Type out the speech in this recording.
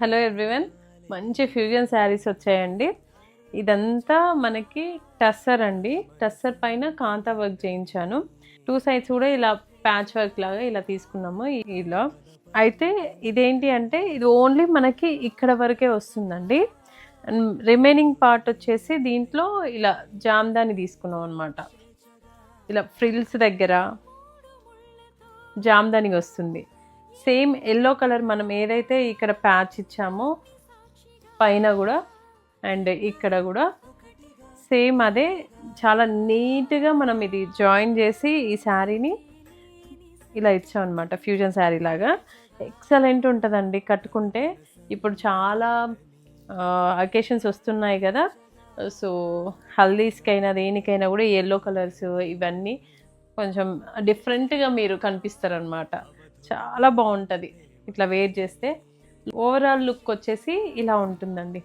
Hello everyone, మంచి fusion saris వచ్చాయండి. ఇదంతా మనకి టస్సర్ అండి. టస్సర్ పైన కాంతా వర్క్ చేయించాను. 2 సైడ్స్ కూడా ఇలా ప్యాచ్ వర్క్ లాగా ఇలా తీసుకున్నాము. ఇలా అయితే ఇదేంటి అంటే ఇది ఓన్లీ మనకి ఇక్కడ వరకే వస్తుందండి. రిమైనింగ్ పార్ట్ వచ్చేసి దీంట్లో ఇలా జామ్దాని తీసుకున్నాం అనమాట. ఇలా ఫ్రిల్స్ దగ్గర జామ్దాని వస్తుంది. సేమ్ ఎల్లో కలర్ మనం ఏదైతే ఇక్కడ ప్యాచ్ ఇచ్చామో పైన కూడా అండ్ ఇక్కడ కూడా సేమ్ అదే. చాలా నీట్గా మనం ఇది జాయిన్ చేసి ఈ శారీని ఇలా ఇచ్చాం అనమాట. ఫ్యూజన్ శారీ లాగా ఎక్సలెంట్ ఉంటుందండి కట్టుకుంటే. ఇప్పుడు చాలా అకేషన్స్ వస్తున్నాయి కదా, సో హల్దీస్కైనా దేనికైనా కూడా ఎల్లో కలర్స్ ఇవన్నీ కొంచెం డిఫరెంట్గా మీరు కనిపిస్తారనమాట. చాలా బాగుంటుంది ఇట్లా వేర్ చేస్తే. ఓవరాల్ లుక్ వచ్చేసి ఇలా ఉంటుందండి.